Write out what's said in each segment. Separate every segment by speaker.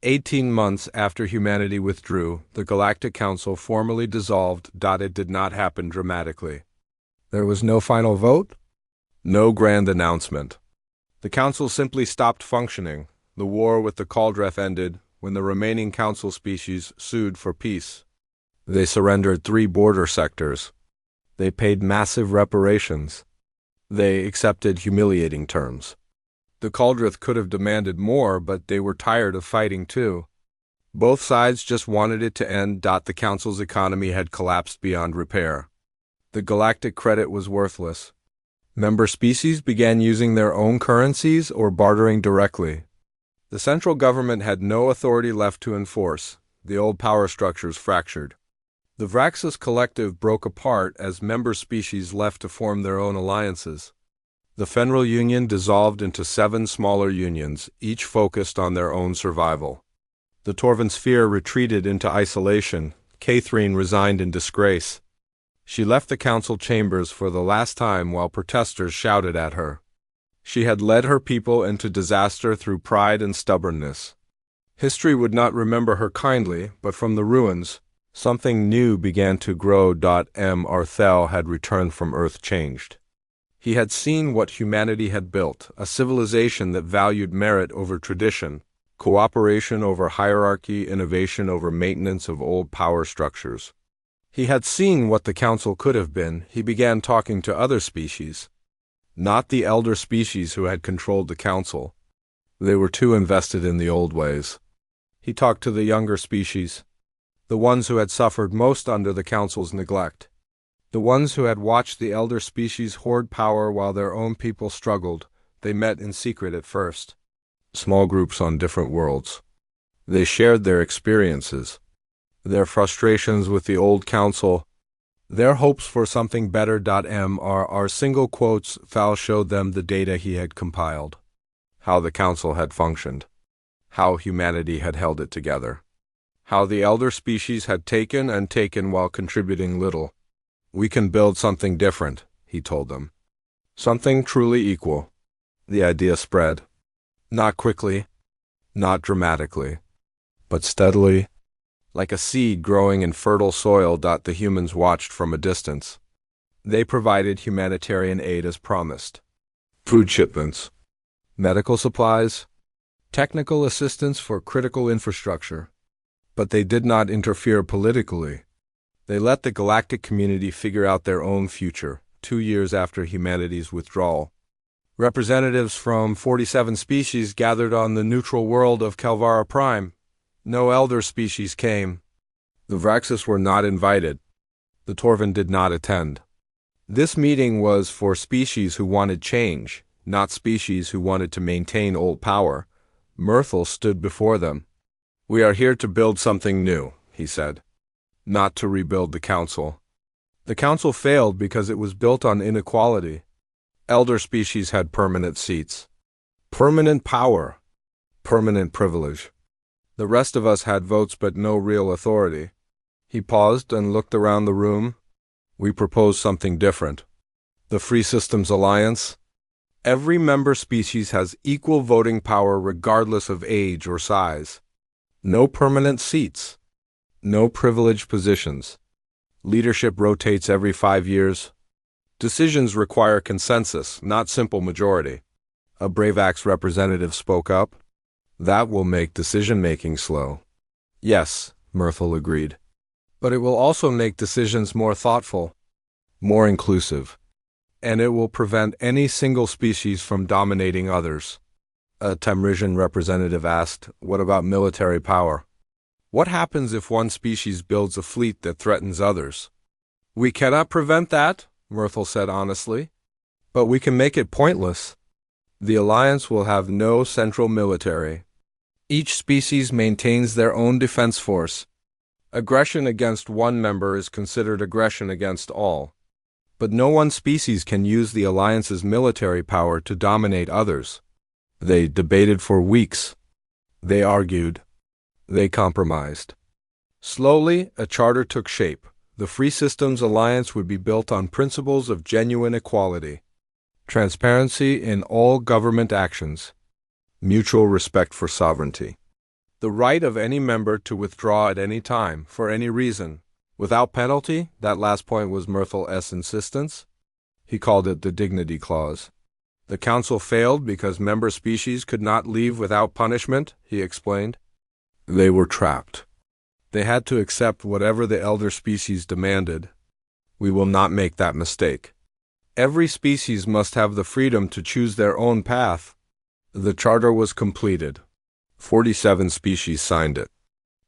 Speaker 1: 18 months after humanity withdrew, the Galactic Council formally dissolved. It did not happen dramatically. There was no final vote, no grand announcement. The Council simply stopped functioning. The war with the Cauldreth ended when the remaining Council species sued for peace. They surrendered 3 border sectors. They paid massive reparations. They accepted humiliating terms. The Cauldreth could have demanded more, but they were tired of fighting too. Both sides just wanted it to end. The Council's economy had collapsed beyond repair. The galactic credit was worthless. Member species began using their own currencies or bartering directly. The central government had no authority left to enforce. The old power structures fractured. The Vraxis collective broke apart as member species left to form their own alliances. The Fenral Union dissolved into 7 smaller unions, each focused on their own survival. The Torvan Sphere retreated into isolation. Catherine resigned in disgrace. She left the council chambers for the last time while protesters shouted at her. She had led her people into disaster through pride and stubbornness. History would not remember her kindly, but from the ruins, something new began to grow. Arthel had returned from Earth changed. He had seen what humanity had built, a civilization that valued merit over tradition, cooperation over hierarchy, innovation over maintenance of old power structures. He had seen what the council could have been. He began talking to other species. Not the elder species who had controlled the council. They were too invested in the old ways. He talked to the younger species, the ones who had suffered most under the council's neglect, the ones who had watched the elder species hoard power while their own people struggled. They met in secret at first, small groups on different worlds. They shared their experiences, their frustrations with the old council, their hopes for something better. Our single quotes. Val showed them the data he had compiled, how the council had functioned, how humanity had held it together, how the elder species had taken and taken while contributing little. We can build something different, he told them. Something truly equal. The idea spread. Not quickly, not dramatically, but steadily, like a seed growing in fertile soil. The humans watched from a distance. They provided humanitarian aid as promised. Food shipments, medical supplies, technical assistance for critical infrastructure. But they did not interfere politically. They let the galactic community figure out their own future. 2 years after humanity's withdrawal, representatives from 47 species gathered on the neutral world of Calvara Prime. No elder species came. The Vraxis were not invited. The Torvan did not attend. This meeting was for species who wanted change, not species who wanted to maintain old power. Myrtle stood before them. We are here to build something new, he said, not to rebuild the council. The council failed because it was built on inequality. Elder species had permanent seats, permanent power, permanent privilege. The rest of us had votes but no real authority. He paused and looked around the room. We proposed something different. The Free Systems Alliance. Every member species has equal voting power regardless of age or size. No permanent seats. No privileged positions. Leadership rotates every 5 years. Decisions require consensus, not simple majority. A Bravax representative spoke up. That will make decision-making slow. Yes, Myrtle agreed. But it will also make decisions more thoughtful, more inclusive, and it will prevent any single species from dominating others. A Tamrisian representative asked, what about military power? What happens if one species builds a fleet that threatens others? We cannot prevent that, Myrtle said honestly, but we can make it pointless. The Alliance will have no central military. Each species maintains their own defense force. Aggression against one member is considered aggression against all. But no one species can use the Alliance's military power to dominate others. They debated for weeks. They argued. They compromised. Slowly, a charter took shape. The Free Systems Alliance would be built on principles of genuine equality, transparency in all government actions, mutual respect for sovereignty. The right of any member to withdraw at any time, for any reason, without penalty. That last point was Myrtle S. insistence. He called it the Dignity Clause. The council failed because member species could not leave without punishment, he explained. They were trapped. They had to accept whatever the elder species demanded. We will not make that mistake. Every species must have the freedom to choose their own path. The charter was completed. 47 species signed it.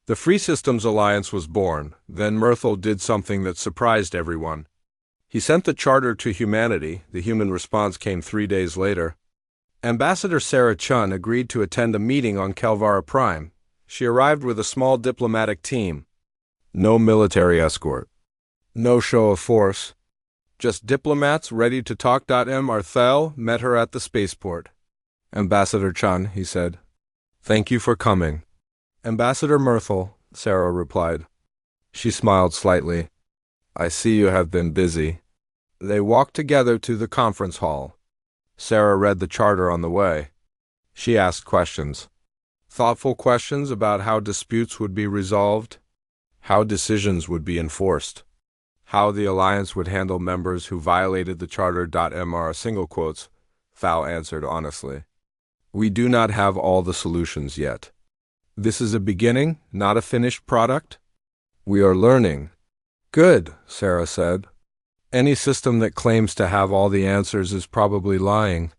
Speaker 1: The Free Systems Alliance was born. Then Myrtle did something that surprised everyone. He sent the charter to humanity. The human response came 3 days later. Ambassador Sarah Chun agreed to attend a meeting on Kelvara Prime. She arrived with a small diplomatic team. No military escort. No show of force. Just diplomats ready to talk. M. Arthel met her at the spaceport. Ambassador Chun, he said. Thank you for coming. Ambassador Myrtle, Sarah replied. She smiled slightly. I see you have been busy. They walked together to the conference hall. Sarah read the charter on the way. She asked questions. Thoughtful questions about how disputes would be resolved, how decisions would be enforced, how the Alliance would handle members who violated the charter. Mr. Single quotes, Thal answered honestly. We do not have all the solutions yet. This is a beginning, not a finished product. We are learning. Good, Sarah said. Any system that claims to have all the answers is probably lying.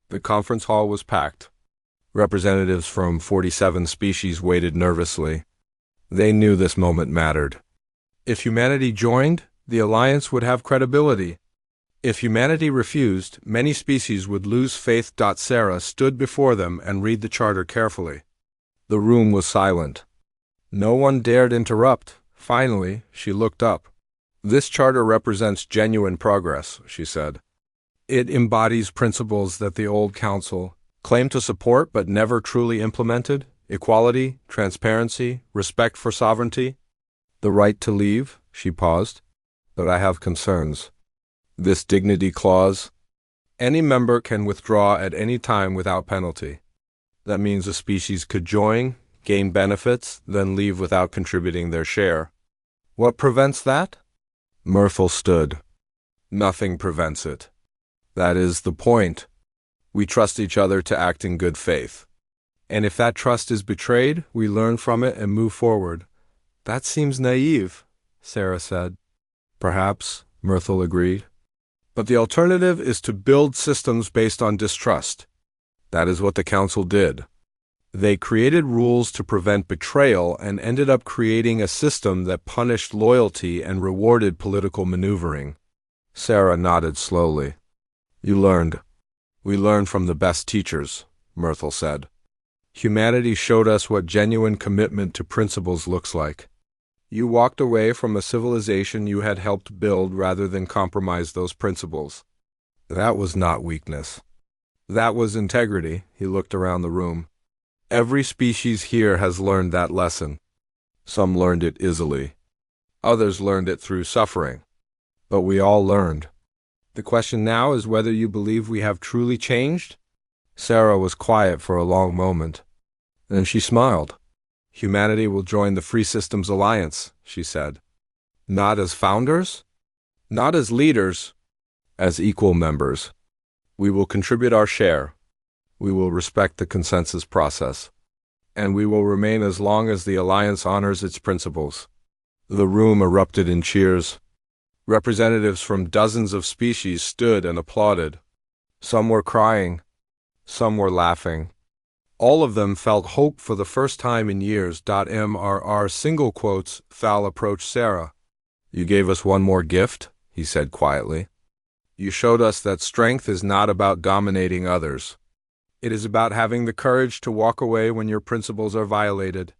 Speaker 1: The conference hall was packed. Representatives from 47 species waited nervously. They knew this moment mattered. If humanity joined, the Alliance would have credibility. If humanity refused, many species would lose faith. Sarah stood before them and read the charter carefully. The room was silent. No one dared interrupt. Finally, she looked up. This charter represents genuine progress, she said. It embodies principles that the old council claimed to support but never truly implemented: equality, transparency, respect for sovereignty. The right to leave, she paused. But I have concerns. This dignity clause. Any member can withdraw at any time without penalty. That means a species could join, gain benefits, then leave without contributing their share. What prevents that? Myrtle stood. Nothing prevents it. That is the point. We trust each other to act in good faith. And if that trust is betrayed, we learn from it and move forward. That seems naive, Sarah said. Perhaps, Myrtle agreed. But the alternative is to build systems based on distrust. That is what the council did. They created rules to prevent betrayal and ended up creating a system that punished loyalty and rewarded political maneuvering. Sarah nodded slowly. You learned. We learned from the best teachers, Myrtle said. Humanity showed us what genuine commitment to principles looks like. You walked away from a civilization you had helped build rather than compromise those principles. That was not weakness. That was integrity. He looked around the room. Every species here has learned that lesson. Some learned it easily. Others learned it through suffering. But we all learned. The question now is whether you believe we have truly changed? Sarah was quiet for a long moment. Then she smiled. Humanity will join the Free Systems Alliance, she said. Not as founders? Not as leaders. As equal members. We will contribute our share. We will respect the consensus process. And we will remain as long as the Alliance honors its principles. The room erupted in cheers. Representatives from dozens of species stood and applauded. Some were crying. Some were laughing. All of them felt hope for the first time in years. Mr. Single quotes, Thal approached Sarah. You gave us one more gift, he said quietly. You showed us that strength is not about dominating others. It is about having the courage to walk away when your principles are violated.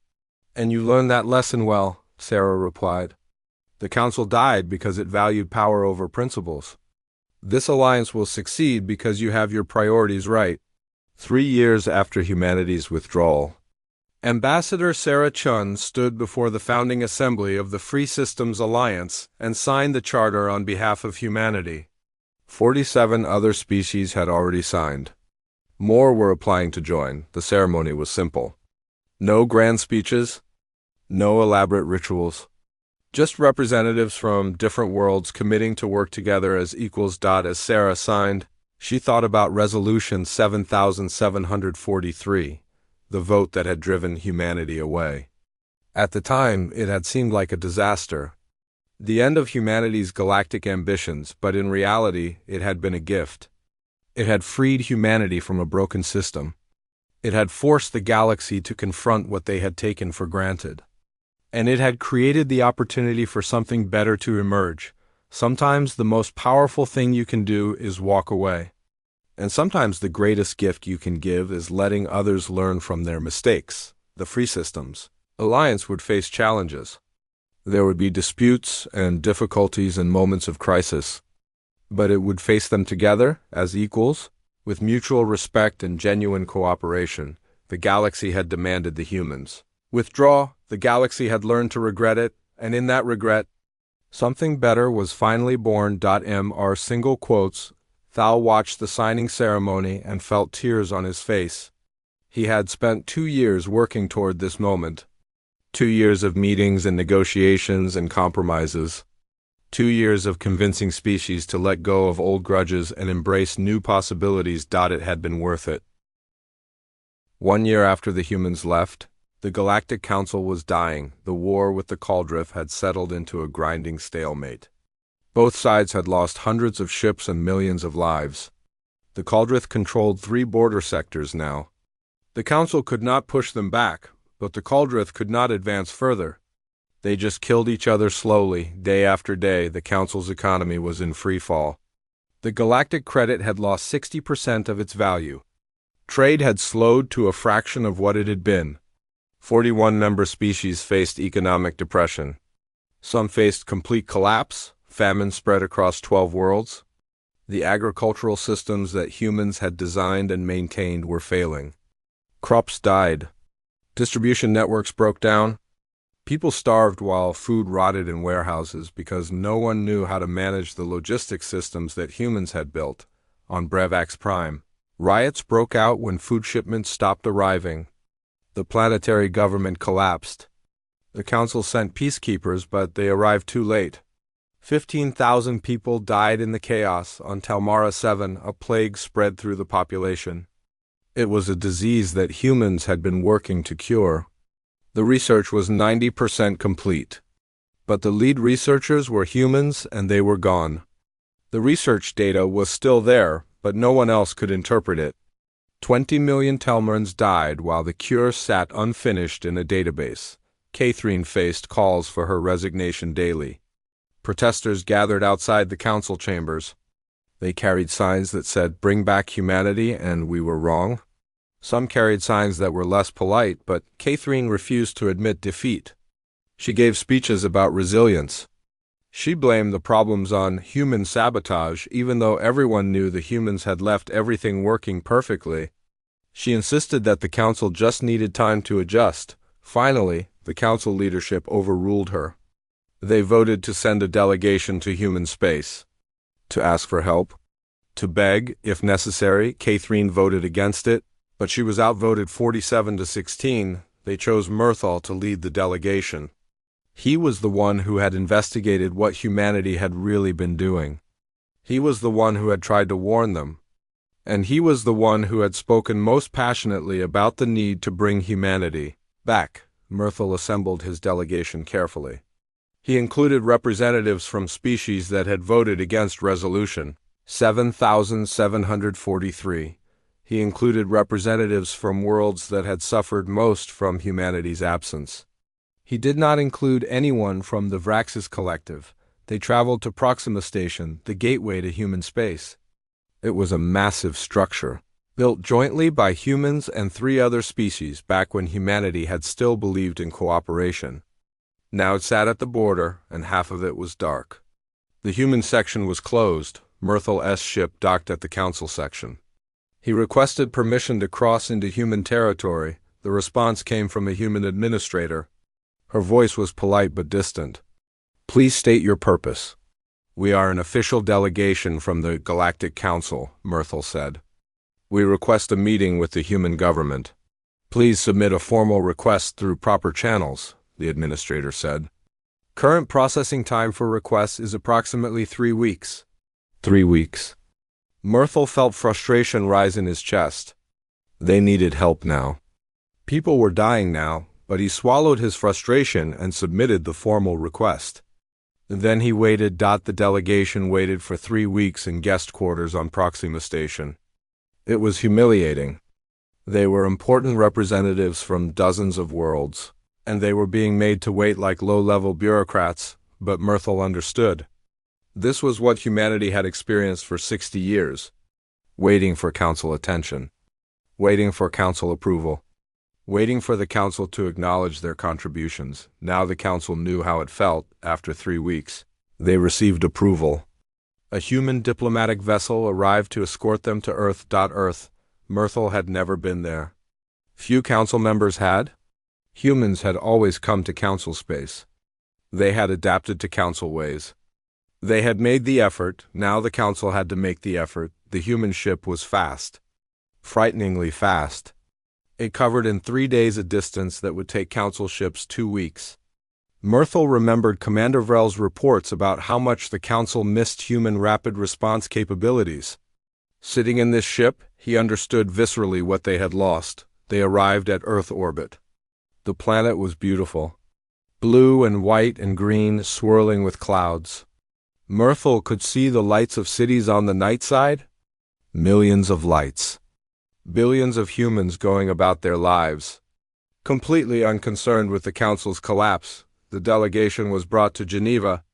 Speaker 1: And you learned that lesson well, Sarah replied. The council died because it valued power over principles. This alliance will succeed because you have your priorities right. 3 years after humanity's withdrawal, Ambassador Sarah Chun stood before the founding assembly of the Free Systems Alliance and signed the charter on behalf of humanity. 47 other species had already signed. More were applying to join. The ceremony was simple. No grand speeches, no elaborate rituals. Just representatives from different worlds committing to work together as equals. As Sarah signed, she thought about Resolution 7743, the vote that had driven humanity away. At the time, it had seemed like a disaster, the end of humanity's galactic ambitions, but in reality, it had been a gift. It had freed humanity from a broken system. It had forced the galaxy to confront what they had taken for granted. And it had created the opportunity for something better to emerge. Sometimes the most powerful thing you can do is walk away. And sometimes the greatest gift you can give is letting others learn from their mistakes. The free systems alliance would face challenges. There would be disputes and difficulties and moments of crisis. But it would face them together, as equals, with mutual respect and genuine cooperation. The galaxy had demanded the humans withdraw. The galaxy had learned to regret it, and in that regret, something better was finally born. Mr. Single quotes, Thal watched the signing ceremony and felt tears on his face. He had spent 2 years working toward this moment. 2 years of meetings and negotiations and compromises. 2 years of convincing species to let go of old grudges and embrace new possibilities. It had been worth it. 1 year after the humans left, the Galactic Council was dying. The war with the Cauldriff had settled into a grinding stalemate. Both sides had lost hundreds of ships and millions of lives. The Cauldriff controlled 3 border sectors now. The Council could not push them back, but the Cauldriff could not advance further. They just killed each other slowly, day after day. The Council's economy was in free fall. The galactic credit had lost 60% of its value. Trade had slowed to a fraction of what it had been. 41 member species faced economic depression. Some faced complete collapse. Famine spread across 12 worlds. The agricultural systems that humans had designed and maintained were failing. Crops died. Distribution networks broke down. People starved while food rotted in warehouses because no one knew how to manage the logistics systems that humans had built on Brevax Prime. Riots broke out when food shipments stopped arriving. The planetary government collapsed. The Council sent peacekeepers, but they arrived too late. 15,000 people died in the chaos. On Talmara 7, a plague spread through the population. It was a disease that humans had been working to cure. The research was 90% complete. But the lead researchers were humans and they were gone. The research data was still there, but no one else could interpret it. 20 million Telmarans died while the cure sat unfinished in a database. Catherine faced calls for her resignation daily. Protesters gathered outside the council chambers. They carried signs that said, "Bring back humanity," and "We were wrong." Some carried signs that were less polite, but Catherine refused to admit defeat. She gave speeches about resilience. She blamed the problems on human sabotage, even though everyone knew the humans had left everything working perfectly. She insisted that the council just needed time to adjust. Finally, the council leadership overruled her. They voted to send a delegation to human space. To ask for help. To beg, if necessary. Catherine voted against it, but she was outvoted 47-16. They chose Myrthal to lead the delegation. He was the one who had investigated what humanity had really been doing. He was the one who had tried to warn them. And he was the one who had spoken most passionately about the need to bring humanity back. Myrthal assembled his delegation carefully. He included representatives from species that had voted against Resolution 7743. He included representatives from worlds that had suffered most from humanity's absence. He did not include anyone from the Vraxis Collective. They traveled to Proxima Station, the gateway to human space. It was a massive structure, built jointly by humans and 3 other species back when humanity had still believed in cooperation. Now it sat at the border, and half of it was dark. The human section was closed. Myrthal's ship docked at the council section. He requested permission to cross into human territory. The response came from a human administrator. Her voice was polite but distant. "Please state your purpose." "We are an official delegation from the Galactic Council," Myrthal said. "We request a meeting with the human government." Please submit a formal request through proper channels, the administrator said. Current processing time for requests is approximately 3 weeks. 3 weeks. Myrtle felt frustration rise in his chest. They needed help now. People were dying now, but he swallowed his frustration and submitted the formal request. Then he waited. The delegation waited for 3 weeks in guest quarters on Proxima Station. It was humiliating. They were important representatives from dozens of worlds, and they were being made to wait like low-level bureaucrats, but Myrtle understood. This was what humanity had experienced for 60 years. Waiting for council attention. Waiting for council approval. Waiting for the council to acknowledge their contributions. Now the council knew how it felt after 3 weeks. They received approval. A human diplomatic vessel arrived to escort them to Earth. Earth. Myrtle had never been there. Few council members had. Humans had always come to council space. They had adapted to council ways. They had made the effort. Now the council had to make the effort. The human ship was fast. Frighteningly fast. It covered in 3 days a distance that would take council ships 2 weeks. Myrtle remembered Commander Vrel's reports about how much the council missed human rapid response capabilities. Sitting in this ship, he understood viscerally what they had lost. They arrived at Earth orbit. The planet was beautiful. Blue and white and green, swirling with clouds. Myrtle could see the lights of cities on the night side. Millions of lights. Billions of humans going about their lives. Completely unconcerned with the council's collapse, the delegation was brought to Geneva,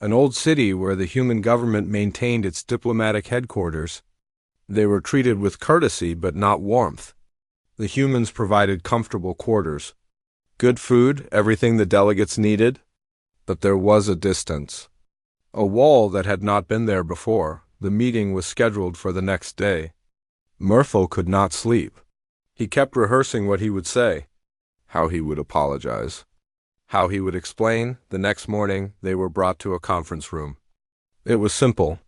Speaker 1: an old city where the human government maintained its diplomatic headquarters. They were treated with courtesy but not warmth. The humans provided comfortable quarters. Good food, everything the delegates needed. But there was a distance. A wall that had not been there before. The meeting was scheduled for the next day. Myrtle could not sleep. He kept rehearsing what he would say, how he would apologize, how he would explain. The next morning, they were brought to a conference room. It was simple.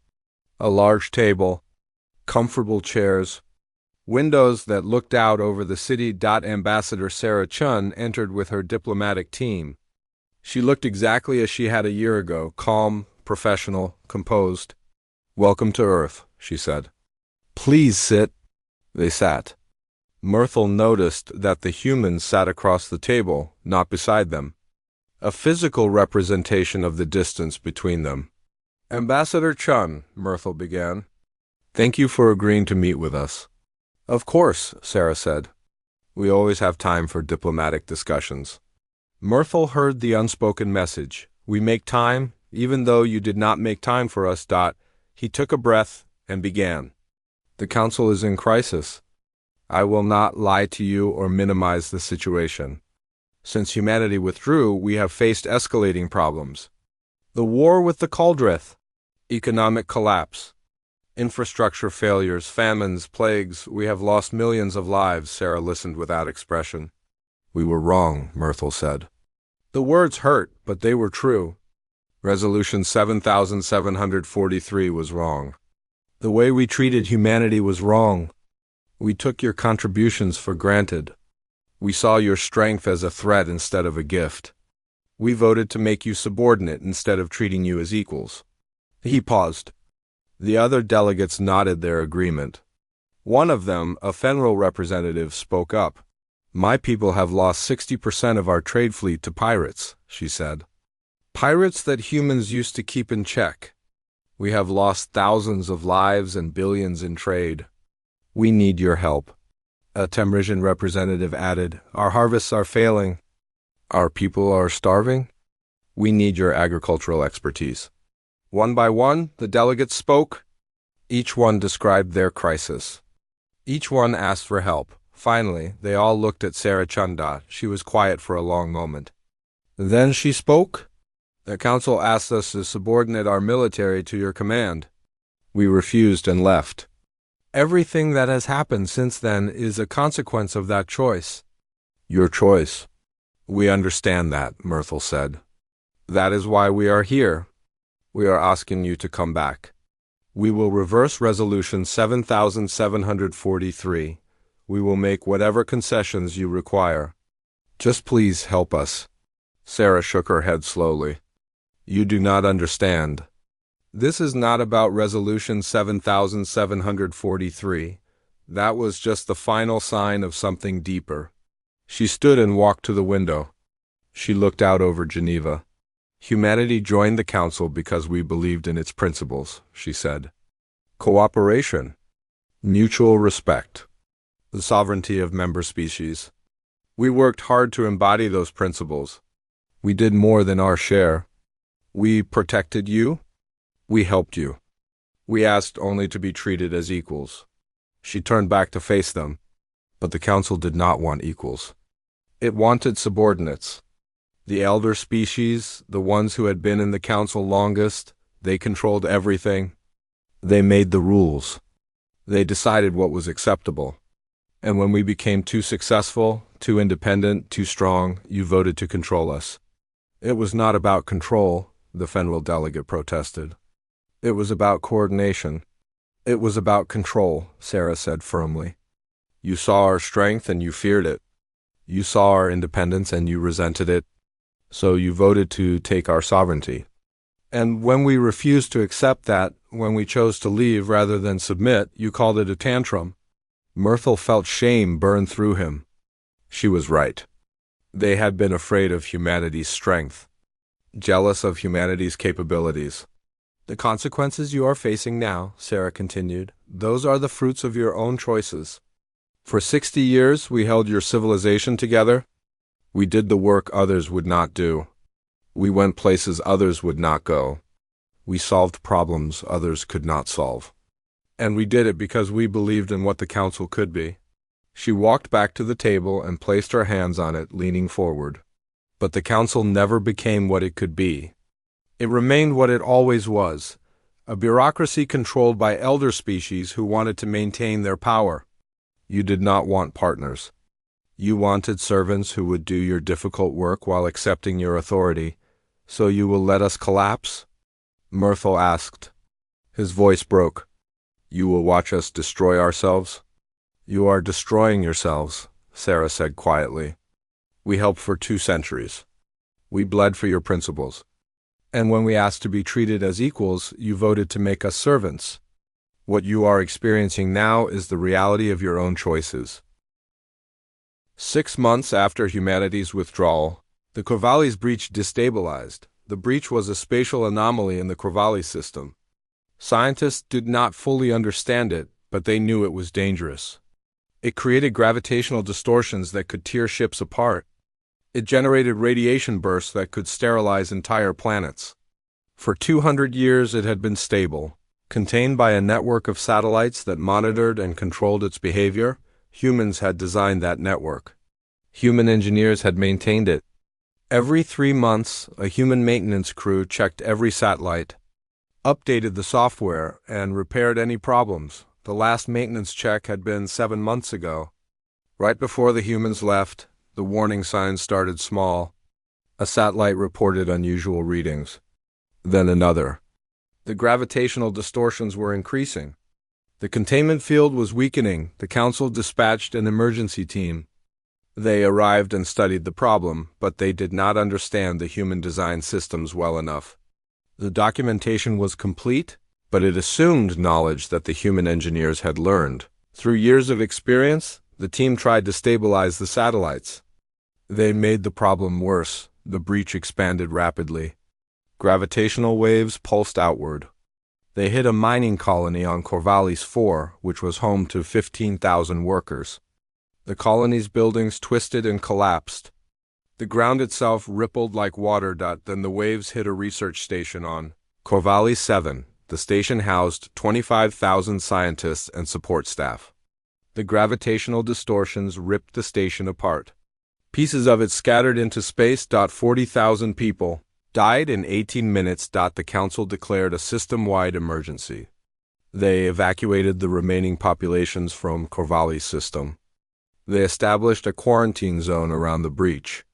Speaker 1: A large table, comfortable chairs, windows that looked out over the city. Ambassador Sarah Chun entered with her diplomatic team. She looked exactly as she had a year ago, calm, professional, composed. "Welcome to Earth," she said. "Please sit." They sat. Myrtle noticed that the humans sat across the table, not beside them. A physical representation of the distance between them. "Ambassador Chun," Myrtle began. "Thank you for agreeing to meet with us." "Of course," Sarah said. "We always have time for diplomatic discussions." Myrtle heard the unspoken message. "We make time, even though you did not make time for us." He took a breath and began. "The council is in crisis. I will not lie to you or minimize the situation. Since humanity withdrew, we have faced escalating problems. The war with the Cauldreth, economic collapse, infrastructure failures, famines, plagues. We have lost millions of lives." Sarah listened without expression. "We were wrong," Myrtle said. The words hurt, but they were true. Resolution 7743 was wrong. The way we treated humanity was wrong. We took your contributions for granted. We saw your strength as a threat instead of a gift. We voted to make you subordinate instead of treating you as equals." He paused. The other delegates nodded their agreement. One of them, a Fenral representative, spoke up. "My people have lost 60% of our trade fleet to pirates," she said. "Pirates that humans used to keep in check. We have lost thousands of lives and billions in trade. We need your help." A Temrisian representative added, "Our harvests are failing. Our people are starving. We need your agricultural expertise." One by one, the delegates spoke. Each one described their crisis. Each one asked for help. Finally, they all looked at Sarah Chunda. She was quiet for a long moment. Then she spoke. "The council asked us to subordinate our military to your command. We refused and left. Everything that has happened since then is a consequence of that choice." "Your choice." "We understand that," Myrtle said. "That is why we are here. We are asking you to come back. We will reverse Resolution 7743. We will make whatever concessions you require. Just please help us." Sarah shook her head slowly. "You do not understand. This is not about Resolution 7743. That was just the final sign of something deeper." She stood and walked to the window. She looked out over Geneva. "Humanity joined the Council because we believed in its principles," she said. "Cooperation, mutual respect, the sovereignty of member species. We worked hard to embody those principles. We did more than our share. We protected you. We helped you. We asked only to be treated as equals." She turned back to face them. But the Council did not want equals. It wanted subordinates. The elder species, the ones who had been in the Council longest, they controlled everything. They made the rules. They decided what was acceptable. And when we became too successful, too independent, too strong, you voted to control us. "It was not about control," the Fenwell delegate protested. "It was about coordination." "It was about control," Sarah said firmly. "You saw our strength and you feared it. You saw our independence and you resented it. So you voted to take our sovereignty. And when we refused to accept that, when we chose to leave rather than submit, you called it a tantrum." Myrtle felt shame burn through him. She was right. They had been afraid of humanity's strength, jealous of humanity's capabilities. "The consequences you are facing now," Sarah continued, "those are the fruits of your own choices. For 60 years we held your civilization together. We did the work others would not do. We went places others would not go. We solved problems others could not solve. And we did it because we believed in what the Council could be." She walked back to the table and placed her hands on it, leaning forward. But the Council never became what it could be. It remained what it always was, a bureaucracy controlled by elder species who wanted to maintain their power. You did not want partners. You wanted servants who would do your difficult work while accepting your authority. "So you will let us collapse?" Myrtle asked. His voice broke. "You will watch us destroy ourselves?" "You are destroying yourselves," Sarah said quietly. "We helped for 2 centuries. We bled for your principles. And when we asked to be treated as equals, you voted to make us servants. What you are experiencing now is the reality of your own choices." 6 months after humanity's withdrawal, the Corvallis breach destabilized. The breach was a spatial anomaly in the Corvallis system. Scientists did not fully understand it, but they knew it was dangerous. It created gravitational distortions that could tear ships apart. It generated radiation bursts that could sterilize entire planets. For 200 years it had been stable, contained by a network of satellites that monitored and controlled its behavior. Humans had designed that network. Human engineers had maintained it. Every 3 months, a human maintenance crew checked every satellite, updated the software, and repaired any problems. The last maintenance check had been 7 months ago. Right before the humans left, the warning signs started small. A satellite reported unusual readings. Then another. The gravitational distortions were increasing. The containment field was weakening. The Council dispatched an emergency team. They arrived and studied the problem, but they did not understand the human-designed systems well enough. The documentation was complete, but it assumed knowledge that the human engineers had learned. Through years of experience, the team tried to stabilize the satellites. They made the problem worse. The breach expanded rapidly. Gravitational waves pulsed outward. They hit a mining colony on Corvallis 4, which was home to 15,000 workers. The colony's buildings twisted and collapsed. The ground itself rippled like water. Then the waves hit a research station on Corvallis 7. The station housed 25,000 scientists and support staff. The gravitational distortions ripped the station apart. Pieces of it scattered into space. 40,000 people died in 18 minutes. The Council declared a system-wide emergency. They evacuated the remaining populations from Corvallis system. They established a quarantine zone around the breach.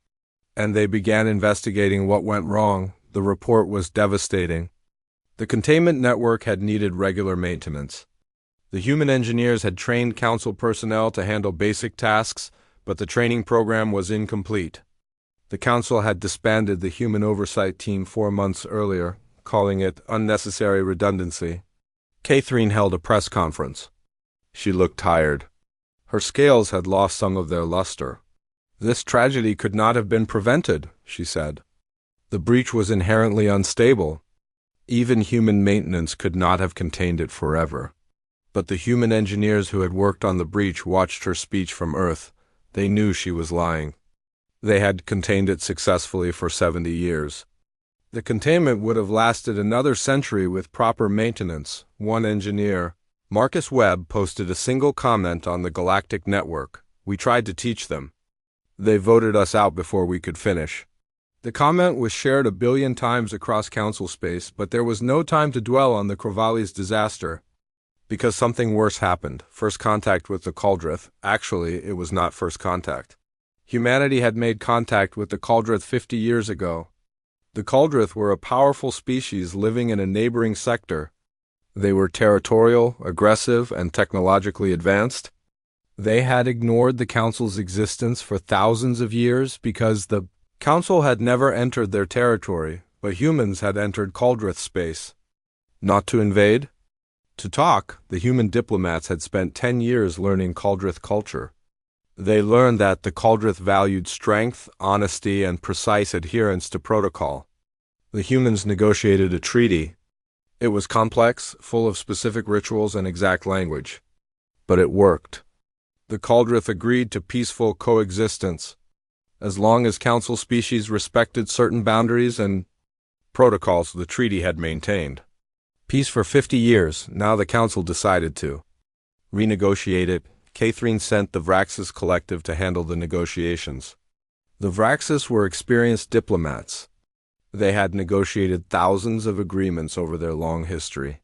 Speaker 1: And they began investigating what went wrong. The report was devastating. The containment network had needed regular maintenance. The human engineers had trained Council personnel to handle basic tasks, but the training program was incomplete. The Council had disbanded the Human Oversight Team 4 months earlier, calling it unnecessary redundancy. Catherine held a press conference. She looked tired. Her scales had lost some of their luster. "This tragedy could not have been prevented," she said. "The breach was inherently unstable. Even human maintenance could not have contained it forever." But the human engineers who had worked on the breach watched her speech from Earth. They knew she was lying. They had contained it successfully for 70 years. The containment would have lasted another century with proper maintenance. One engineer, Marcus Webb, posted a single comment on the Galactic Network. "We tried to teach them. They voted us out before we could finish." The comment was shared 1 billion times across Council space, but there was no time to dwell on the Crovali's disaster, because something worse happened. First contact with the Cauldrith. Actually, it was not first contact. Humanity had made contact with the Cauldrith 50 years ago. The Cauldrith were a powerful species living in a neighboring sector. They were territorial, aggressive, and technologically advanced. They had ignored the Council's existence for thousands of years because the Council had never entered their territory, but humans had entered Cauldrith space. Not to invade? To talk. The human diplomats had spent 10 years learning Cauldrith culture. They learned that the Cauldrith valued strength, honesty, and precise adherence to protocol. The humans negotiated a treaty. It was complex, full of specific rituals and exact language. But it worked. The Cauldrith agreed to peaceful coexistence, as long as Council species respected certain boundaries and protocols the treaty had maintained. Peace for 50 years, now the Council decided to renegotiate it. Catherine sent the Vraxis Collective to handle the negotiations. The Vraxis were experienced diplomats. They had negotiated thousands of agreements over their long history.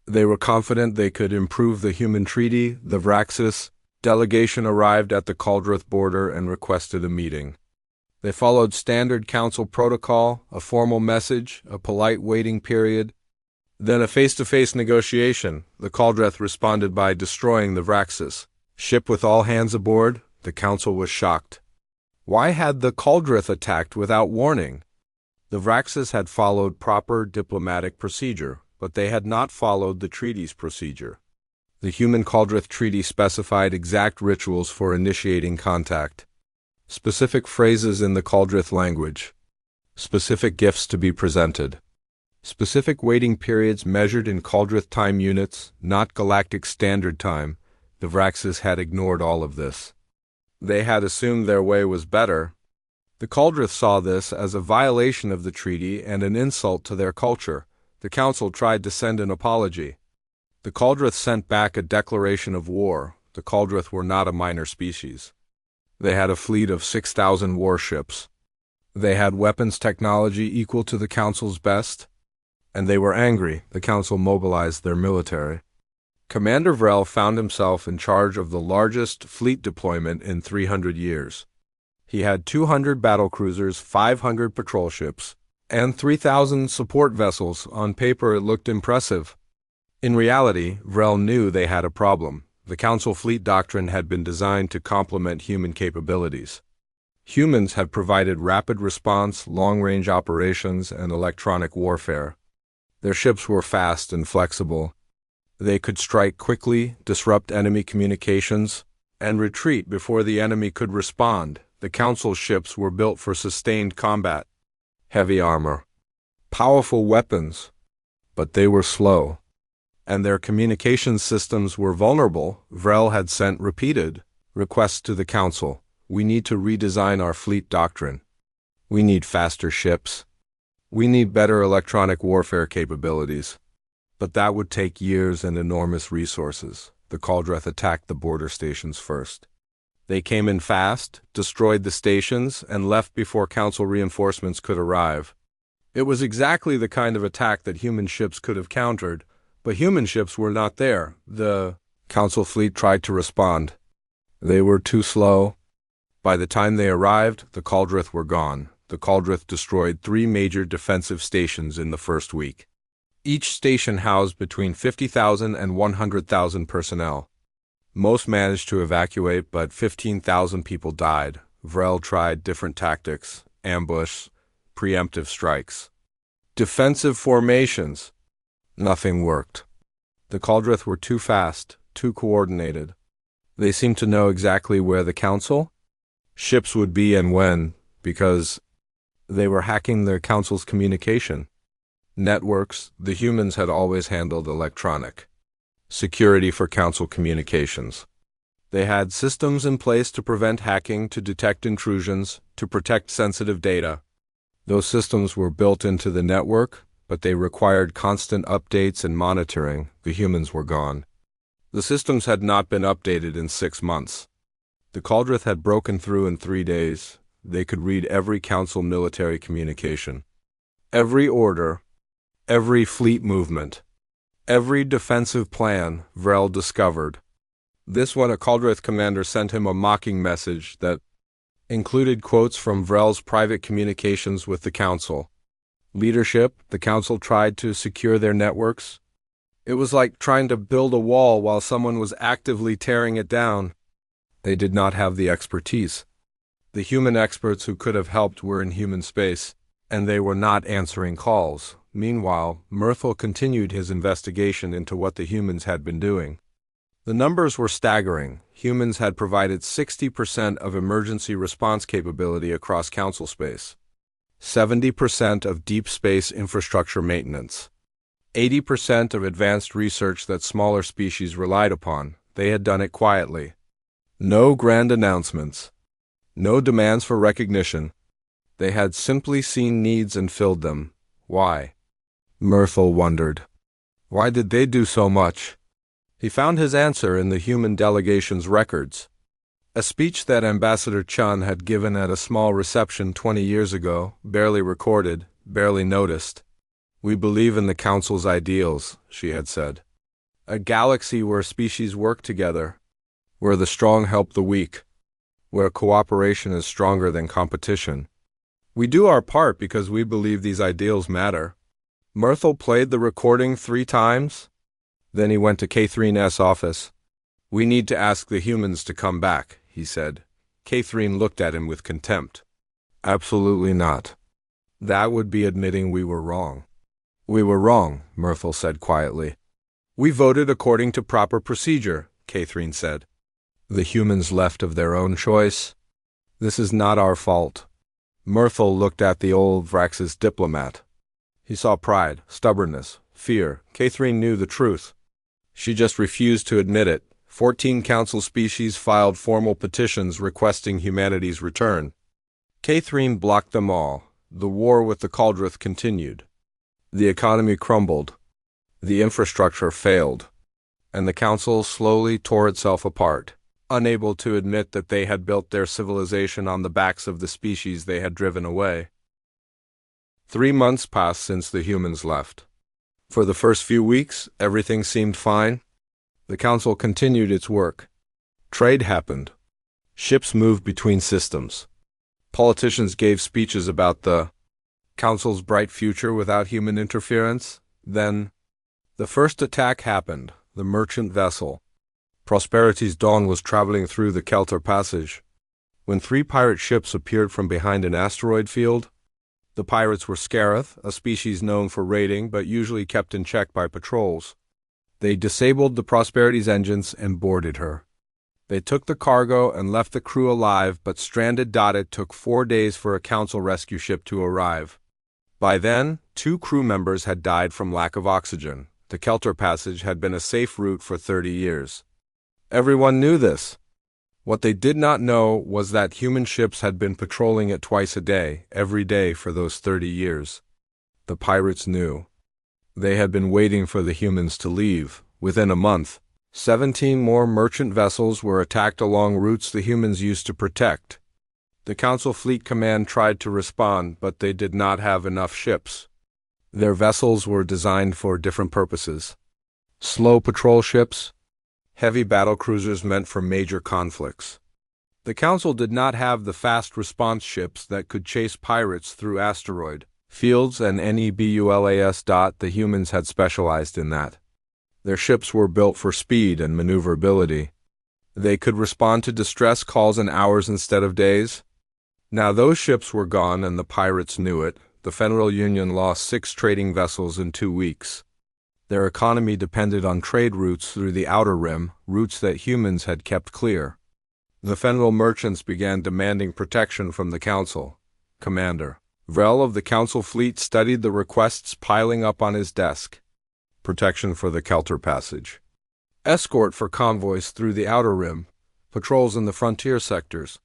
Speaker 1: They were confident they could improve the human treaty. The Vraxis delegation arrived at the Cauldrith border and requested a meeting. They followed standard Council protocol, a formal message, a polite waiting period, then a face-to-face negotiation. The Cauldrith responded by destroying the Vraxis ship with all hands aboard. The Council was shocked. Why had the Cauldrith attacked without warning? The Vraxis had followed proper diplomatic procedure, but they had not followed the treaty's procedure. The Human Cauldrith Treaty specified exact rituals for initiating contact, specific phrases in the Cauldrith language, specific gifts to be presented, specific waiting periods measured in Cauldrith time units, not galactic standard time. The Vraxis had ignored all of this. They had assumed their way was better. The Cauldrith saw this as a violation of the treaty and an insult to their culture. The Council tried to send an apology. The Cauldrith sent back a declaration of war. The Cauldrith were not a minor species. They had a fleet of 6,000 warships. They had weapons technology equal to the Council's best, and they were angry. The Council mobilized their military. Commander Vrel found himself in charge of the largest fleet deployment in 300 years. He had 200 battlecruisers, 500 patrol ships, and 3,000 support vessels. On paper, it looked impressive. In reality, Vrel knew they had a problem. The Council fleet doctrine had been designed to complement human capabilities. Humans had provided rapid response, long-range operations, and electronic warfare. Their ships were fast and flexible. They could strike quickly, disrupt enemy communications, and retreat before the enemy could respond. The Council ships were built for sustained combat. Heavy armor, powerful weapons, but they were slow, and their communications systems were vulnerable. Vrel had sent repeated requests to the Council. We need to redesign our fleet doctrine. We need faster ships. We need better electronic warfare capabilities. But that would take years and enormous resources. The Cauldrith attacked the border stations first. They came in fast, destroyed the stations, and left before Council reinforcements could arrive. It was exactly the kind of attack that human ships could have countered, but human ships were not there. The Council fleet tried to respond. They were too slow. By the time they arrived, the Cauldrith were gone. The Cauldrith destroyed 3 major defensive stations in the first week. Each station housed between 50,000 and 100,000 personnel. Most managed to evacuate, but 15,000 people died. Vrel tried different tactics: ambush, preemptive strikes, defensive formations. Nothing worked. The Cauldrith were too fast, too coordinated. They seemed to know exactly where the Council ships would be and when, because they were hacking the Council's communication networks. The humans had always handled electronic security for Council communications. They had systems in place to prevent hacking, to detect intrusions, to protect sensitive data. Those systems were built into the network, but they required constant updates and monitoring. The humans were gone. The systems had not been updated in 6 months. The Cauldrith had broken through in 3 days. They could read every Council military communication, every order, every fleet movement, every defensive plan. Vrel discovered this when a Cauldrith commander sent him a mocking message that included quotes from Vrel's private communications with the Council leadership. The Council tried to secure their networks. It was like trying to build a wall while someone was actively tearing it down. They did not have the expertise. The human experts who could have helped were in human space, and they were not answering calls. Meanwhile, Myrtle continued his investigation into what the humans had been doing. The numbers were staggering. Humans had provided 60% of emergency response capability across Council space, 70% of deep space infrastructure maintenance, 80% of advanced research that smaller species relied upon. They had done it quietly. No grand announcements, no demands for recognition. They had simply seen needs and filled them. Why? Myrtle wondered. Why did they do so much? He found his answer in the human delegation's records. A speech that Ambassador Chun had given at a small reception 20 years ago, barely recorded, barely noticed. "We believe in the Council's ideals," she had said. "A galaxy where species work together, where the strong help the weak, where cooperation is stronger than competition. We do our part because we believe these ideals matter." Myrtle played the recording 3 times. Then he went to Catherine's office. "We need to ask the humans to come back," he said. Catherine looked at him with contempt. "Absolutely not. That would be admitting we were wrong." "We were wrong," Myrtle said quietly. "We voted according to proper procedure," Catherine said. "The humans left of their own choice. This is not our fault." Myrtle looked at the old Vrax's diplomat. He saw pride, stubbornness, fear. Catherine knew the truth. She just refused to admit it. 14 Council species filed formal petitions requesting humanity's return. Catherine blocked them all. The war with the Cauldrith continued. The economy crumbled. The infrastructure failed. And the Council slowly tore itself apart, unable to admit that they had built their civilization on the backs of the species they had driven away. 3 months passed since the humans left. For the first few weeks, everything seemed fine. The Council continued its work. Trade happened. Ships moved between systems. Politicians gave speeches about the Council's bright future without human interference. Then, the first attack happened, the merchant vessel. Prosperity's Dawn was traveling through the Kelter Passage when 3 pirate ships appeared from behind an asteroid field. The pirates were Scarith, a species known for raiding but usually kept in check by patrols. They disabled the Prosperity's engines and boarded her. They took the cargo and left the crew alive, but stranded. It took 4 days for a Council rescue ship to arrive. By then, 2 crew members had died from lack of oxygen. The Kelter Passage had been a safe route for 30 years. Everyone knew this. What they did not know was that human ships had been patrolling it twice a day, every day for those 30 years. The pirates knew. They had been waiting for the humans to leave. Within a month, 17 more merchant vessels were attacked along routes the humans used to protect. The Council Fleet Command tried to respond, but they did not have enough ships. Their vessels were designed for different purposes. Slow patrol ships, heavy battlecruisers meant for major conflicts. The Council did not have the fast response ships that could chase pirates through asteroid Fields and nebulas. The humans had specialized in that. Their ships were built for speed and maneuverability. They could respond to distress calls in hours instead of days. Now those ships were gone and the pirates knew it. The Federal Union lost 6 trading vessels in 2 weeks. Their economy depended on trade routes through the Outer Rim, routes that humans had kept clear. The Federal merchants began demanding protection from the Council. Commander Vrel of the Council fleet studied the requests piling up on his desk. Protection for the Kelter Passage. Escort for convoys through the Outer Rim. Patrols in the frontier sectors.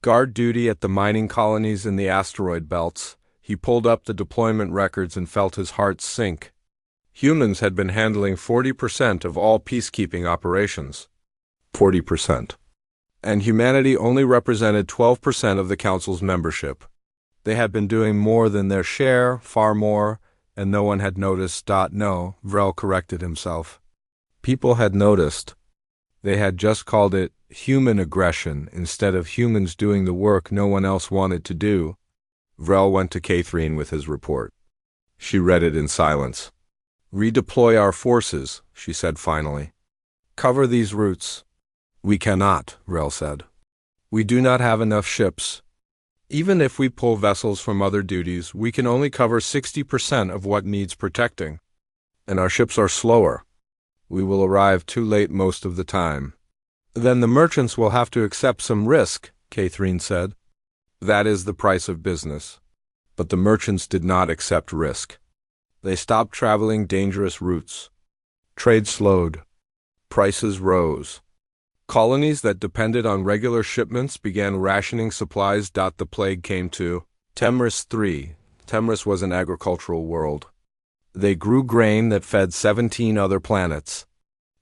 Speaker 1: Guard duty at the mining colonies in the asteroid belts. He pulled up the deployment records and felt his heart sink. Humans had been handling 40% of all peacekeeping operations. 40%. And humanity only represented 12% of the Council's membership. They had been doing more than their share, far more, and no one had noticed. No, Vrel corrected himself. People had noticed. They had just called it human aggression instead of humans doing the work no one else wanted to do. Vrel went to Catherine with his report. She read it in silence. Redeploy our forces, she said finally. Cover these routes. We cannot, Vrel said. We do not have enough ships. Even if we pull vessels from other duties, we can only cover 60% of what needs protecting. And our ships are slower. We will arrive too late most of the time. Then the merchants will have to accept some risk, Catherine said. That is the price of business. But the merchants did not accept risk. They stopped traveling dangerous routes. Trade slowed. Prices rose. Colonies that depended on regular shipments began rationing supplies. The plague came to Temris 3. Temris was an agricultural world. They grew grain that fed 17 other planets.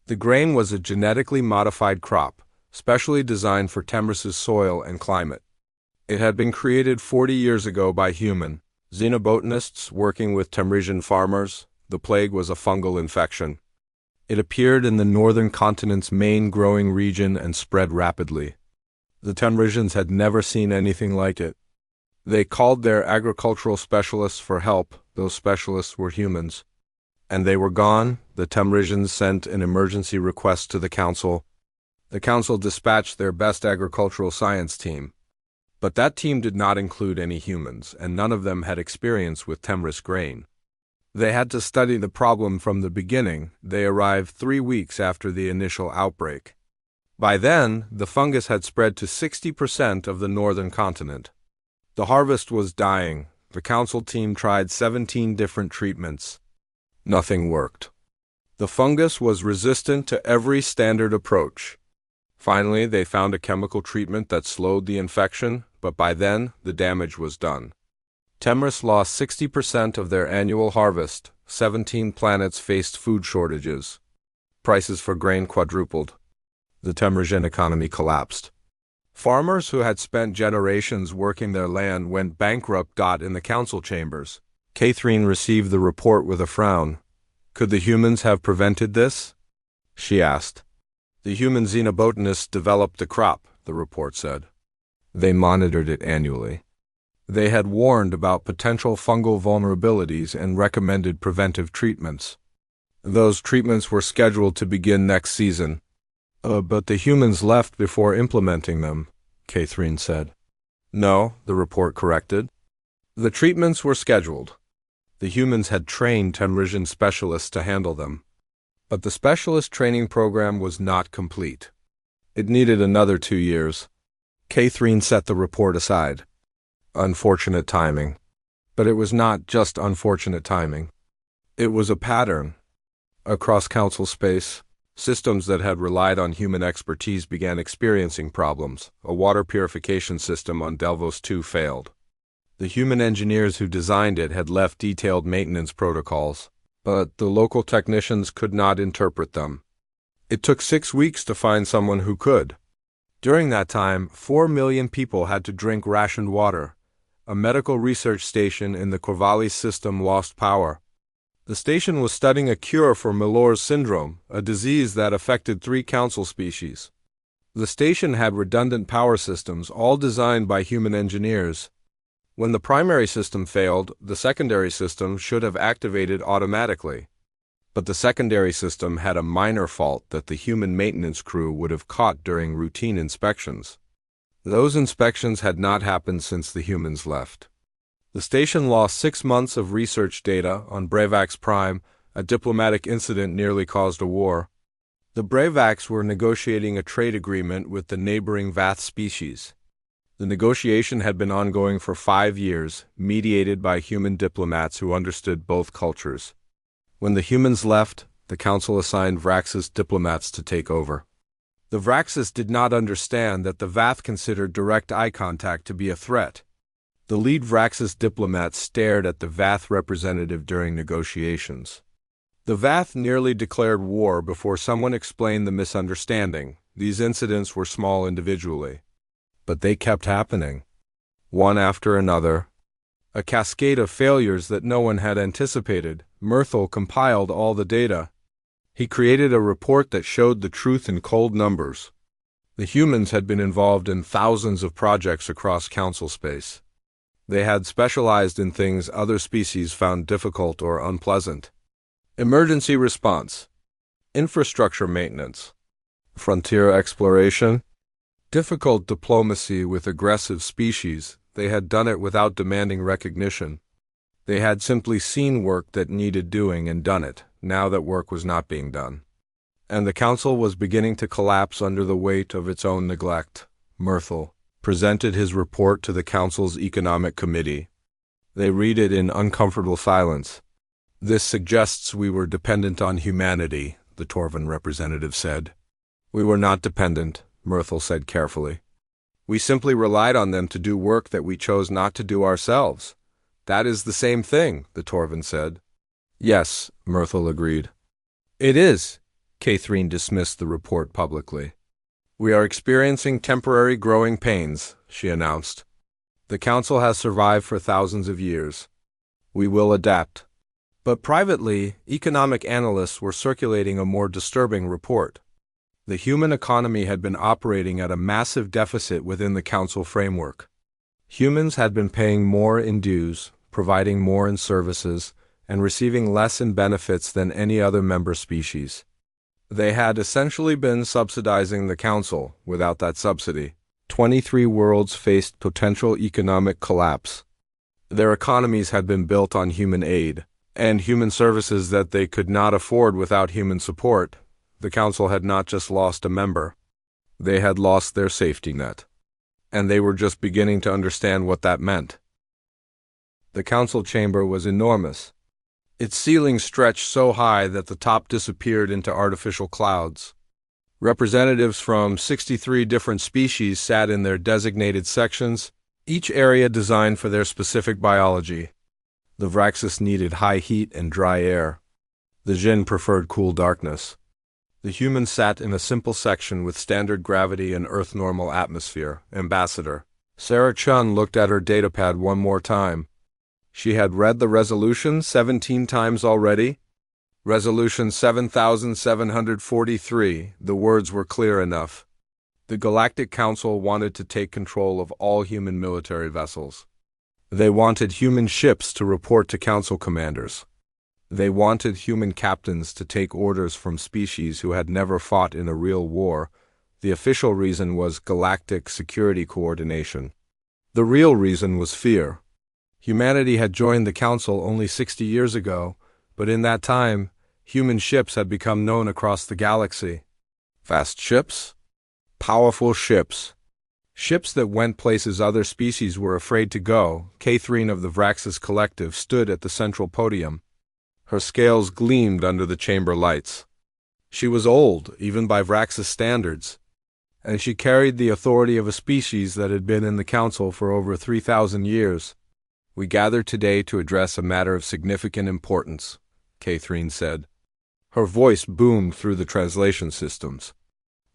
Speaker 1: The grain was a genetically modified crop, specially designed for Temris's soil and climate. It had been created 40 years ago by human xenobotanists working with Temrisian farmers. The plague was a fungal infection. It appeared in the northern continent's main growing region and spread rapidly. The Temrisians had never seen anything like it. They called their agricultural specialists for help. Those specialists were humans. And they were gone. The Temrisians sent an emergency request to the Council. The Council dispatched their best agricultural science team. But that team did not include any humans, and none of them had experience with Temris grain. They had to study the problem from the beginning. They arrived 3 weeks after the initial outbreak. By then, the fungus had spread to 60% of the northern continent. The harvest was dying. The Council team tried 17 different treatments. Nothing worked. The fungus was resistant to every standard approach. Finally, they found a chemical treatment that slowed the infection, but by then, the damage was done. Temris lost 60% of their annual harvest. 17 planets faced food shortages. Prices for grain quadrupled. The Temrisian economy collapsed. Farmers who had spent generations working their land went bankrupt. In the council chambers, Catherine received the report with a frown. Could the humans have prevented this? She asked. The human xenobotanists developed the crop, the report said. They monitored it annually. They had warned about potential fungal vulnerabilities and recommended preventive treatments. Those treatments were scheduled to begin next season. But the humans left before implementing them, Catherine said. No, the report corrected. The treatments were scheduled. The humans had trained Temrisian specialists to handle them. But the specialist training program was not complete. It needed another 2 years. Catherine set the report aside. Unfortunate timing. But it was not just unfortunate timing. It was a pattern. Across council space, systems that had relied on human expertise began experiencing problems. A water purification system on Delvos 2 failed. The human engineers who designed it had left detailed maintenance protocols, but the local technicians could not interpret them. It took 6 weeks to find someone who could. During that time, 4 million people had to drink rationed water. A medical research station in the Corvallis system lost power. The station was studying a cure for Milor's syndrome, a disease that affected 3 council species. The station had redundant power systems, all designed by human engineers. When the primary system failed, the secondary system should have activated automatically. But the secondary system had a minor fault that the human maintenance crew would have caught during routine inspections. Those inspections had not happened since the humans left. The station lost 6 months of research data on Bravax Prime. A diplomatic incident nearly caused a war. The Bravax were negotiating a trade agreement with the neighboring Vath species. The negotiation had been ongoing for 5 years, mediated by human diplomats who understood both cultures. When the humans left, the Council assigned Vraxis diplomats to take over. The Vraxis did not understand that the Vath considered direct eye contact to be a threat. The lead Vraxis diplomat stared at the Vath representative during negotiations. The Vath nearly declared war before someone explained the misunderstanding. These incidents were small individually, but they kept happening, one after another. A cascade of failures that no one had anticipated. Myrtle compiled all the data. He created a report that showed the truth in cold numbers. The humans had been involved in thousands of projects across Council space. They had specialized in things other species found difficult or unpleasant. Emergency response, infrastructure maintenance, frontier exploration, difficult diplomacy with aggressive species. They had done it without demanding recognition. They had simply seen work that needed doing and done it, now that work was not being done. And the Council was beginning to collapse under the weight of its own neglect. Myrtle presented his report to the Council's Economic Committee. They read it in uncomfortable silence. "This suggests we were dependent on humanity," the Torvan representative said. "We were not dependent," Myrtle said carefully. "We simply relied on them to do work that we chose not to do ourselves." "That is the same thing," the Torvan said. "Yes," Myrtle agreed. "It is." Catherine dismissed the report publicly. "We are experiencing temporary growing pains," she announced. "The Council has survived for thousands of years. We will adapt." But privately, economic analysts were circulating a more disturbing report. The human economy had been operating at a massive deficit within the Council framework. Humans had been paying more in dues, providing more in services, and receiving less in benefits than any other member species. They had essentially been subsidizing the Council. Without that subsidy, 23 worlds faced potential economic collapse. Their economies had been built on human aid and human services that they could not afford without human support. The Council had not just lost a member. They had lost their safety net. And they were just beginning to understand what that meant. The Council chamber was enormous. Its ceiling stretched so high that the top disappeared into artificial clouds. Representatives from 63 different species sat in their designated sections, each area designed for their specific biology. The Vraxis needed high heat and dry air. The Jinn preferred cool darkness. The humans sat in a simple section with standard gravity and Earth-normal atmosphere. Ambassador Sarah Chun looked at her datapad one more time. She had read the resolution 17 times already. Resolution 7743, the words were clear enough. The Galactic Council wanted to take control of all human military vessels. They wanted human ships to report to Council commanders. They wanted human captains to take orders from species who had never fought in a real war. The official reason was galactic security coordination. The real reason was fear. Humanity had joined the Council only 60 years ago, but in that time, human ships had become known across the galaxy. Fast ships? Powerful ships. Ships that went places other species were afraid to go. Catherine of the Vraxis Collective stood at the central podium. Her scales gleamed under the chamber lights. She was old, even by Vraxis standards, and she carried the authority of a species that had been in the Council for over 3,000 years. "We gather today to address a matter of significant importance," Catherine said. Her voice boomed through the translation systems.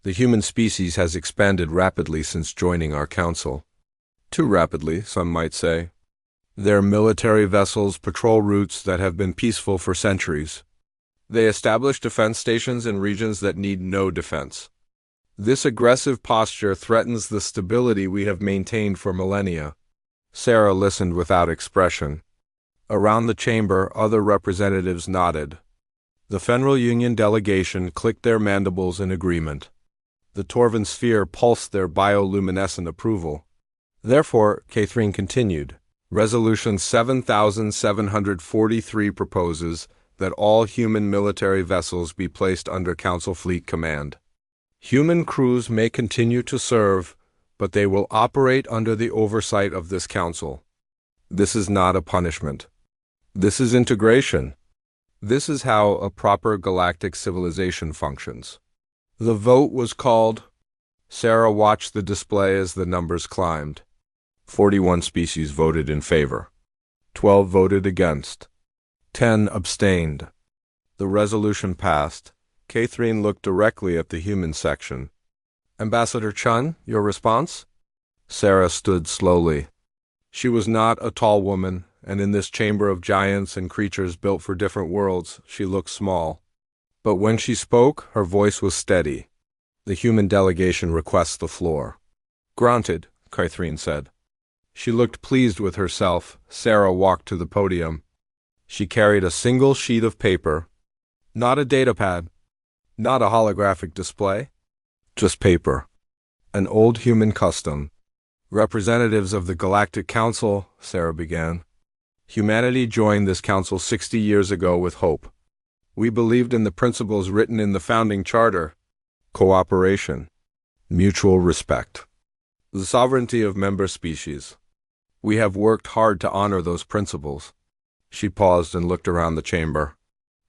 Speaker 1: "The human species has expanded rapidly since joining our Council. Too rapidly, some might say. Their military vessels patrol routes that have been peaceful for centuries. They establish defense stations in regions that need no defense. This aggressive posture threatens the stability we have maintained for millennia. Sarah listened without expression. Around the chamber, other representatives nodded. The Federal Union delegation clicked their mandibles in agreement. The Torvan sphere pulsed their bioluminescent approval. Therefore, Catherine continued, Resolution 7743 proposes that all human military vessels be placed under Council Fleet Command. Human crews may continue to serve, but they will operate under the oversight of this council. This is not a punishment. This is integration. This is how a proper galactic civilization functions. The vote was called. Sarah watched the display as the numbers climbed. 41 species voted in favor. 12 voted against. 10 abstained. The resolution passed. Catherine looked directly at the human section. Ambassador Chun, your response? Sarah stood slowly. She was not a tall woman, and in this chamber of giants and creatures built for different worlds, she looked small. But when she spoke, her voice was steady. The human delegation requests the floor. Granted, Catherine said. She looked pleased with herself. Sarah walked to the podium. She carried a single sheet of paper. Not a datapad. Not a holographic display. Just paper. An old human custom. Representatives of the Galactic Council, Sarah began. Humanity joined this council 60 years ago with hope. We believed in the principles written in the founding charter. Cooperation. Mutual respect. The sovereignty of member species. We have worked hard to honor those principles. She paused and looked around the chamber.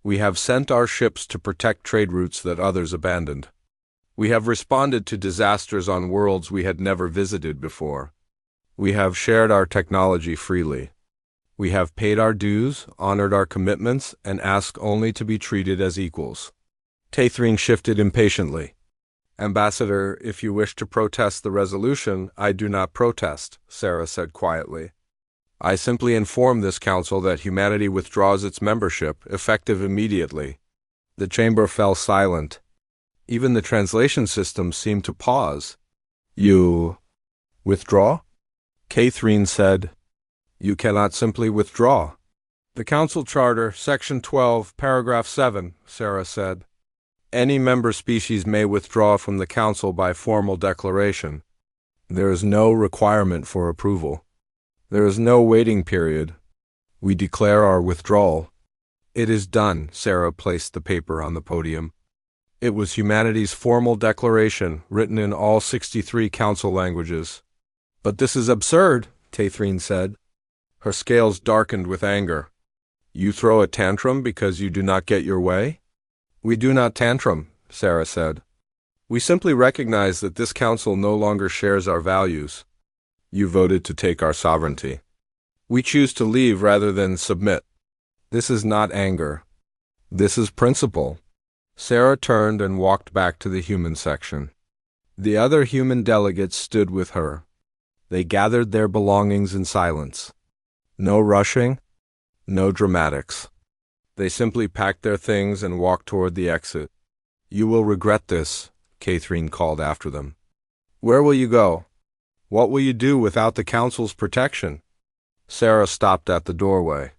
Speaker 1: We have sent our ships to protect trade routes that others abandoned. We have responded to disasters on worlds we had never visited before. We have shared our technology freely. We have paid our dues, honored our commitments, and asked only to be treated as equals. Catherine shifted impatiently. Ambassador, if you wish to protest the resolution, I do not protest, Sarah said quietly. I simply inform this council that humanity withdraws its membership, effective immediately. The chamber fell silent. Even the translation system seemed to pause. You withdraw? Catherine said, You cannot simply withdraw. The Council Charter, Section 12, Paragraph 7, Sarah said. Any member species may withdraw from the Council by formal declaration. There is no requirement for approval. There is no waiting period. We declare our withdrawal. It is done, Sarah placed the paper on the podium. It was humanity's formal declaration, written in all 63 Council languages. But this is absurd, Catherine said. Her scales darkened with anger. You throw a tantrum because you do not get your way? We do not tantrum, Sarah said. We simply recognize that this council no longer shares our values. You voted to take our sovereignty. We choose to leave rather than submit. This is not anger. This is principle. Sarah turned and walked back to the human section. The other human delegates stood with her. They gathered their belongings in silence. No rushing, no dramatics. They simply packed their things and walked toward the exit. You will regret this, Catherine called after them. Where will you go? What will you do without the council's protection? Sarah stopped at the doorway.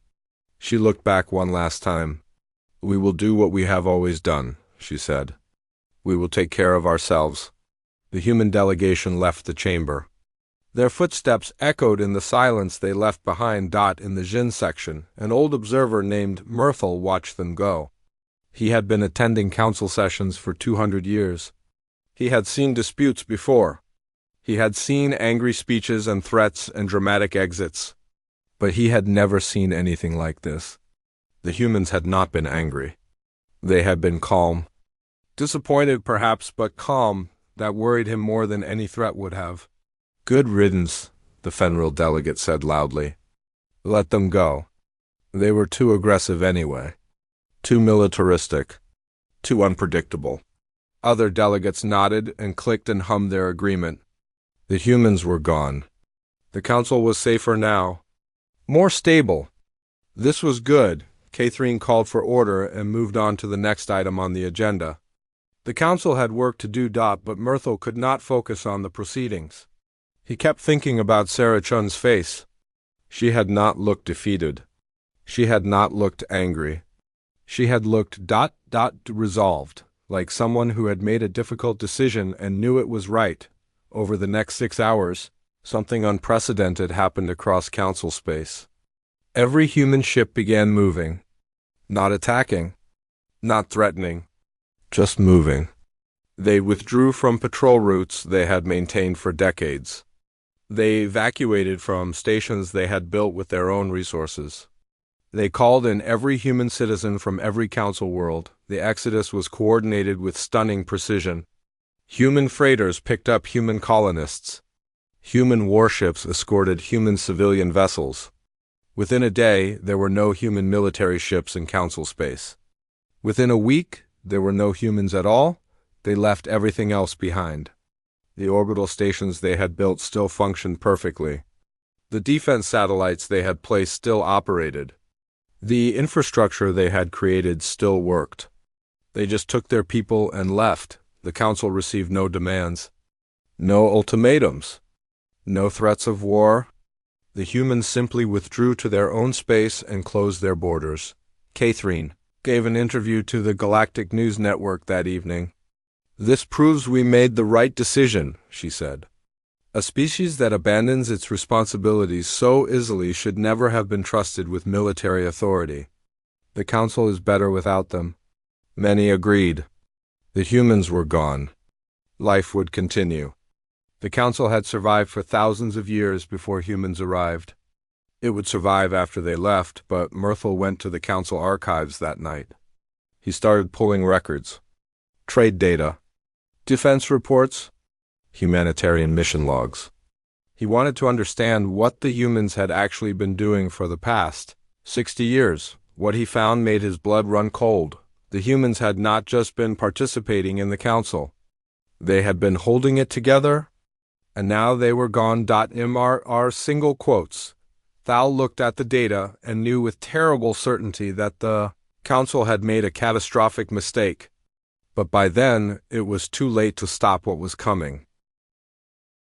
Speaker 1: She looked back one last time. We will do what we have always done, she said. We will take care of ourselves. The human delegation left the chamber. Their footsteps echoed in the silence they left behind. In the Jin section, an old observer named Myrtle watched them go. He had been attending council sessions for 200 years. He had seen disputes before. He had seen angry speeches and threats and dramatic exits. But he had never seen anything like this. The humans had not been angry. They had been calm. Disappointed perhaps, but calm. That worried him more than any threat would have. Good riddance, the federal delegate said loudly. Let them go. They were too aggressive anyway. Too militaristic. Too unpredictable. Other delegates nodded and clicked and hummed their agreement. The humans were gone. The council was safer now. More stable. This was good. Catherine called for order and moved on to the next item on the agenda. The council had work to do, but Myrtle could not focus on the proceedings. He kept thinking about Sarah Chun's face. She had not looked defeated. She had not looked angry. She had looked resolved, like someone who had made a difficult decision and knew it was right. Over the next 6 hours, something unprecedented happened across council space. Every human ship began moving. Not attacking, not threatening, just moving. They withdrew from patrol routes they had maintained for decades. They evacuated from stations they had built with their own resources. They called in every human citizen from every council world. The exodus was coordinated with stunning precision. Human freighters picked up human colonists. Human warships escorted human civilian vessels. Within a day, there were no human military ships in council space. Within a week, there were no humans at all. They left everything else behind. The orbital stations they had built still functioned perfectly. The defense satellites they had placed still operated. The infrastructure they had created still worked. They just took their people and left. The council received no demands, no ultimatums, no threats of war. The humans simply withdrew to their own space and closed their borders. Catherine gave an interview to the Galactic News Network that evening. "This proves we made the right decision," she said. "A species that abandons its responsibilities so easily should never have been trusted with military authority. The council is better without them." Many agreed. The humans were gone. Life would continue. The council had survived for thousands of years before humans arrived. It would survive after they left, but Myrtle went to the council archives that night. He started pulling records, trade data, defense reports, humanitarian mission logs. He wanted to understand what the humans had actually been doing for the past 60 years. What he found made his blood run cold. The humans had not just been participating in the council. They had been holding it together, and now they were gone. MRR single quotes. Thal looked at the data and knew with terrible certainty that the council had made a catastrophic mistake. But by then, it was too late to stop what was coming.